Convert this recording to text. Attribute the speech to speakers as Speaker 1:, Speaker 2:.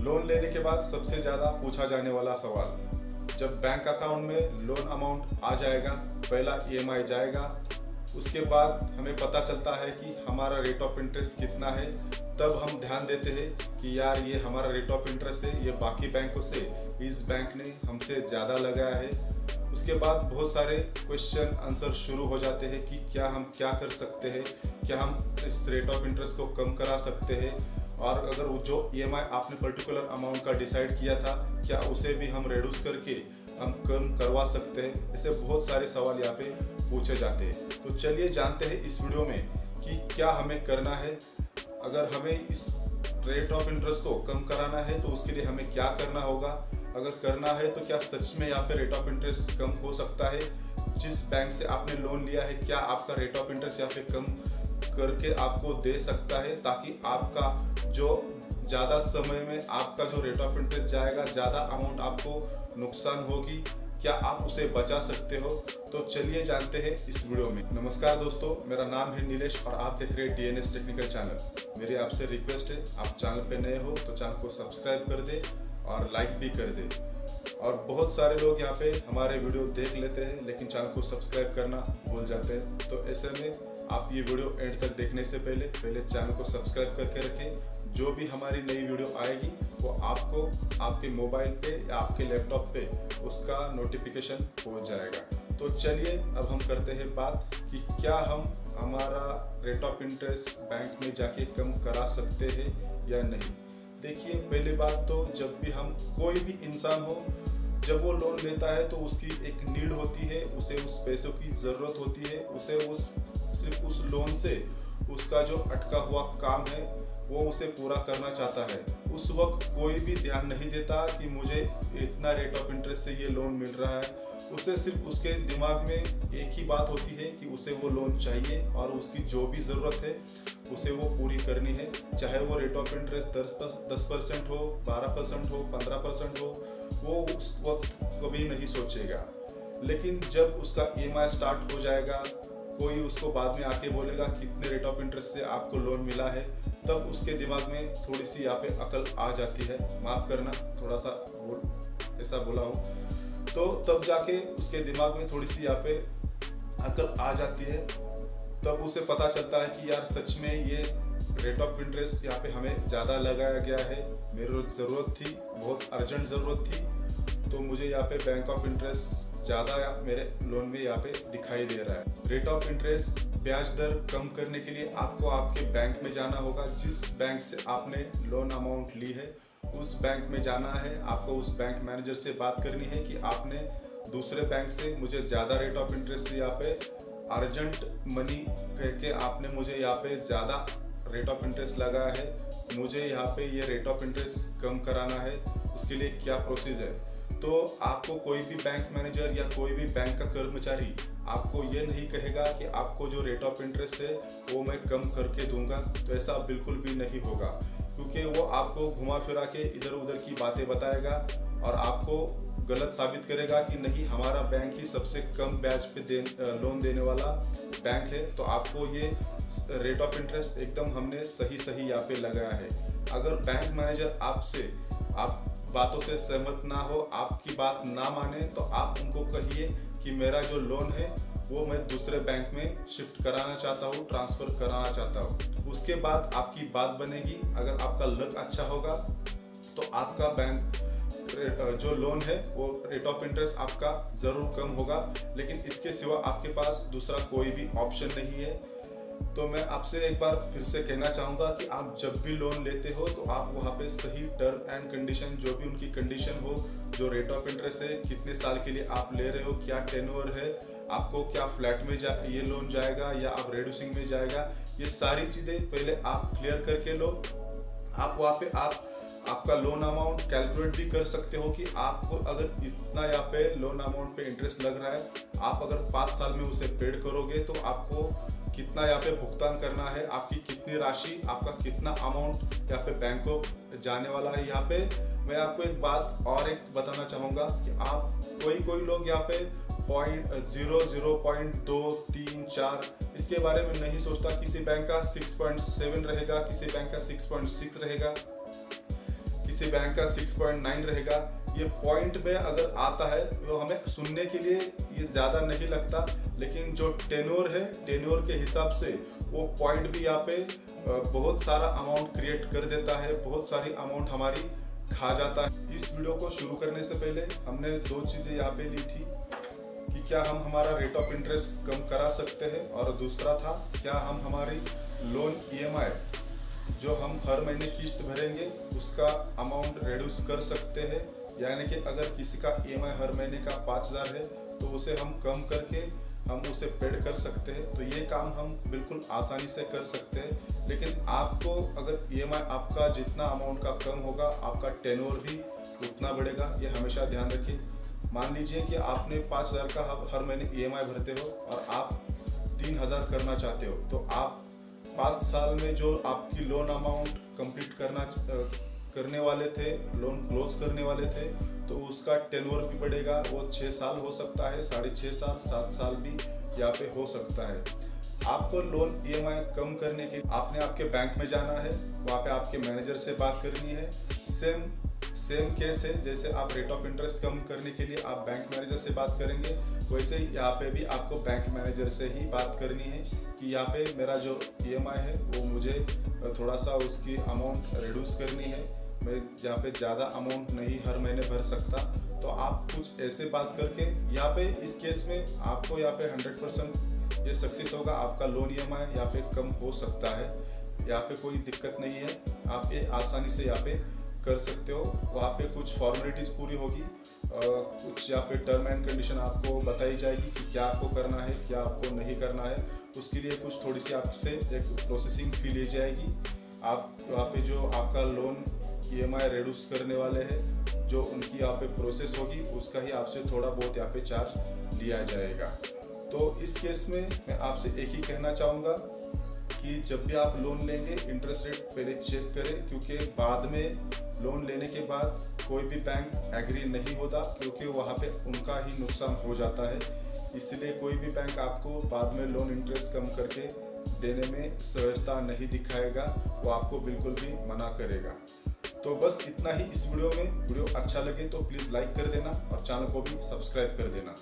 Speaker 1: Loan लेने के बाद सबसे ज़्यादा पूछा जाने वाला सवाल, जब बैंक अकाउंट में लोन अमाउंट आ जाएगा, पहला ईएमआई जाएगा, उसके बाद हमें पता चलता है कि हमारा रेट ऑफ इंटरेस्ट कितना है, तब हम ध्यान देते हैं कि यार ये हमारा रेट ऑफ इंटरेस्ट है, ये बाकी बैंकों से इस बैंक ने हमसे ज़्यादा लगाया है। उसके बाद बहुत सारे क्वेश्चन आंसर शुरू हो जाते हैं कि क्या हम क्या कर सकते हैं, क्या हम इस रेट ऑफ इंटरेस्ट को कम करा सकते हैं, और अगर वो जो ईएमआई आपने पर्टिकुलर अमाउंट का डिसाइड किया था, क्या उसे भी हम रिड्यूस करके हम कम करवा सकते हैं। ऐसे बहुत सारे सवाल यहाँ पे पूछे जाते हैं। तो चलिए जानते हैं इस वीडियो में कि क्या हमें करना है। अगर हमें इस रेट ऑफ इंटरेस्ट को कम कराना है तो उसके लिए हमें क्या करना होगा, अगर करना है तो क्या सच में यहाँ पे रेट ऑफ इंटरेस्ट कम हो सकता है। जिस बैंक से आपने लोन लिया है, क्या आपका रेट ऑफ इंटरेस्ट यहाँ पे कम करके आपको दे सकता है, ताकि आपका जो ज़्यादा समय में आपका जो रेट ऑफ इंटरेस्ट जाएगा, ज़्यादा अमाउंट आपको नुकसान होगी, क्या आप उसे बचा सकते हो। तो चलिए जानते हैं इस वीडियो में। नमस्कार दोस्तों, मेरा नाम है नीलेश और आप देख रहे हैं डीएनएस टेक्निकल चैनल। मेरी आपसे रिक्वेस्ट है, आप चैनल पे नए हो तो चैनल को सब्सक्राइब कर दे और लाइक भी कर दे। और बहुत सारे लोग यहाँ पे हमारे वीडियो देख लेते हैं लेकिन चैनल को सब्सक्राइब करना भूल जाते हैं। तो ऐसे में आप ये वीडियो एंड तक देखने से पहले चैनल को सब्सक्राइब करके रखें। जो भी हमारी नई वीडियो आएगी वो आपको आपके मोबाइल पे या आपके लैपटॉप पे उसका नोटिफिकेशन पहुंच जाएगा। तो चलिए अब हम करते हैं बात कि क्या हम हमारा रेट ऑफ इंटरेस्ट बैंक में जाके कम करा सकते हैं या नहीं। देखिए, पहली बात तो जब भी हम कोई भी इंसान हो, जब वो लोन लेता है तो उसकी एक नीड होती है, उसे उस पैसों की ज़रूरत होती है, उसे सिर्फ उस लोन से उसका जो अटका हुआ काम है वो उसे पूरा करना चाहता है। उस वक्त कोई भी ध्यान नहीं देता कि मुझे इतना रेट ऑफ इंटरेस्ट से ये लोन मिल रहा है। उसे सिर्फ उसके दिमाग में एक ही बात होती है कि उसे वो लोन चाहिए और उसकी जो भी ज़रूरत है उसे वो पूरी करनी है, चाहे वो रेट ऑफ इंटरेस्ट 10% हो, 12% हो, 15% हो, वो उस वक्त कभी नहीं सोचेगा। लेकिन जब उसका ईएमआई स्टार्ट हो जाएगा, कोई उसको बाद में आके बोलेगा कितने रेट ऑफ इंटरेस्ट से आपको लोन मिला है, तब उसके दिमाग में थोड़ी सी यहाँ पे अकल आ जाती है। माफ़ करना, थोड़ा सा ऐसा बोला हूँ। तो तब जाके उसके दिमाग में थोड़ी सी यहाँ पे अकल आ जाती है, तब उसे पता चलता है कि यार सच में ये रेट ऑफ इंटरेस्ट यहाँ पे हमें ज़्यादा लगाया गया है। मेरी ज़रूरत थी, बहुत अर्जेंट ज़रूरत थी, तो मुझे यहाँ पे बैंक ऑफ इंटरेस्ट ज़्यादा मेरे लोन में यहाँ पे दिखाई दे रहा है। रेट ऑफ इंटरेस्ट ब्याज दर कम करने के लिए आपको आपके बैंक में जाना होगा। जिस बैंक से आपने लोन अमाउंट ली है उस बैंक में जाना है। आपको उस बैंक मैनेजर से बात करनी है कि आपने दूसरे बैंक से मुझे ज़्यादा रेट ऑफ इंटरेस्ट से यहाँ पे अर्जेंट मनी कह के आपने मुझे यहाँ पे ज़्यादा रेट ऑफ इंटरेस्ट लगाया है, मुझे यहाँ पे ये रेट ऑफ इंटरेस्ट कम कराना है, उसके लिए क्या प्रोसेस है। तो आपको कोई भी बैंक मैनेजर या कोई भी बैंक का कर्मचारी आपको ये नहीं कहेगा कि आपको जो रेट ऑफ इंटरेस्ट है वो मैं कम करके दूंगा। तो ऐसा बिल्कुल भी नहीं होगा, क्योंकि वो आपको घुमा फिरा के इधर उधर की बातें बताएगा और आपको गलत साबित करेगा कि नहीं, हमारा बैंक ही सबसे कम ब्याज पे लोन देने वाला बैंक है, तो आपको ये रेट ऑफ इंटरेस्ट एकदम हमने सही यहाँ पे लगाया है। अगर बैंक मैनेजर आपसे आप बातों से सहमत ना हो, आपकी बात ना माने, तो आप उनको कहिए कि मेरा जो लोन है वो मैं दूसरे बैंक में शिफ्ट कराना चाहता हूँ, ट्रांसफ़र कराना चाहता हूँ। उसके बाद आपकी बात बनेगी। अगर आपका लक अच्छा होगा तो आपका बैंक जो लोन है वो रेट ऑफ इंटरेस्ट आपका ज़रूर कम होगा, लेकिन इसके सिवा आपके पास दूसरा कोई भी ऑप्शन नहीं है। तो मैं आपसे एक बार फिर से कहना चाहूँगा कि आप जब भी लोन लेते हो तो आप वहाँ पे सही टर्म एंड कंडीशन, जो भी उनकी कंडीशन हो, जो रेट ऑफ इंटरेस्ट है, कितने साल के लिए आप ले रहे हो, क्या टेन्योर है, आपको क्या फ्लैट में ये लोन जाएगा या आप रिड्यूसिंग में जाएगा, ये सारी चीज़ें पहले आप क्लियर करके लो। आप वहाँ पे आपका लोन अमाउंट कैलकुलेट भी कर सकते हो कि आपको अगर इतना यहाँ पे लोन अमाउंट पे इंटरेस्ट लग रहा है, आप अगर 5 साल में उसे पेड करोगे तो आपको कितना यहाँ पे भुगतान करना है, आपकी कितनी राशि, आपका कितना अमाउंट यहाँ पे बैंक को जाने वाला है। यहाँ पे मैं आपको एक बात और एक बताना चाहूँगा कि आप कोई लोग यहाँ पे 0.00, 0.2, 3, 4 इसके बारे में नहीं सोचता। किसी बैंक का 6.7 रहेगा, किसी बैंक का 6.6 रहेगा, किसी बैंक का 6.9 रहेगा। ये पॉइंट में अगर आता है तो हमें सुनने के लिए ये ज़्यादा नहीं लगता, लेकिन जो टेन्योर है, टेन्योर के हिसाब से वो पॉइंट भी यहाँ पे बहुत सारा अमाउंट क्रिएट कर देता है, बहुत सारी अमाउंट हमारी खा जाता है। इस वीडियो को शुरू करने से पहले हमने 2 चीज़ें यहाँ पे ली थी कि क्या हम हमारा रेट ऑफ इंटरेस्ट कम करा सकते हैं, और दूसरा था क्या हम हमारी लोन EMI जो हम हर महीने किस्त भरेंगे उसका अमाउंट रिड्यूस कर सकते हैं। यानी कि अगर किसी का EMI हर महीने का 5000 है तो उसे हम कम करके हम उसे पेड कर सकते हैं। तो ये काम हम बिल्कुल आसानी से कर सकते हैं, लेकिन आपको अगर EMI आपका जितना अमाउंट का कम होगा आपका टेन्योर भी उतना बढ़ेगा, ये हमेशा ध्यान रखिए। मान लीजिए कि आपने 5000 का हर महीने EMI भरते हो और आप 3000 करना चाहते हो, तो आप 5 साल में जो आपकी लोन अमाउंट कंप्लीट करने वाले थे, लोन क्लोज करने वाले थे, तो उसका टेन्योर भी बढ़ेगा। वो 6 साल हो सकता है, 6.5 साल, 7 साल भी यहाँ पे हो सकता है। आपको लोन EMI कम करने के आपने आपके बैंक में जाना है, वहाँ पे आपके मैनेजर से बात करनी है। सेम केस है, जैसे आप रेट ऑफ इंटरेस्ट कम करने के लिए आप बैंक मैनेजर से बात करेंगे, वैसे ही यहाँ पे भी आपको बैंक मैनेजर से ही बात करनी है कि यहाँ पे मेरा जो EMI है वो मुझे थोड़ा सा उसकी अमाउंट रिड्यूस करनी है, मैं यहाँ पे ज़्यादा अमाउंट नहीं हर महीने भर सकता। तो आप कुछ ऐसे बात करके यहाँ पे इस केस में आपको यहाँ पे 100% ये सक्सेस होगा, आपका लोन EMI यहाँ पे कम हो सकता है। यहाँ पे कोई दिक्कत नहीं है, आप ये आसानी से यहाँ पे कर सकते हो। वहाँ पे कुछ फॉर्मेलिटीज़ पूरी होगी, कुछ यहाँ पे टर्म एंड कंडीशन आपको बताई जाएगी कि क्या आपको करना है, क्या आपको नहीं करना है। उसके लिए कुछ थोड़ी सी आपसे एक प्रोसेसिंग फी ली जाएगी। आप वहाँ पे जो आपका लोन EMI रिड्यूस करने वाले हैं, जो उनकी यहाँ पे प्रोसेस होगी उसका ही आपसे थोड़ा बहुत यहाँ पे चार्ज लिया जाएगा। तो इस केस में मैं आपसे एक ही कहना चाहूँगा कि जब भी आप लोन लेंगे इंटरेस्ट रेट पहले चेक करें, क्योंकि बाद में लोन लेने के बाद कोई भी बैंक एग्री नहीं होता, क्योंकि वहाँ पे उनका ही नुकसान हो जाता है। इसलिए कोई भी बैंक आपको बाद में लोन इंटरेस्ट कम करके देने में सहजता नहीं दिखाएगा, वो आपको बिल्कुल भी मना करेगा। तो बस इतना ही इस वीडियो में। वीडियो अच्छा लगे तो प्लीज़ लाइक कर देना और चैनल को भी सब्सक्राइब कर देना।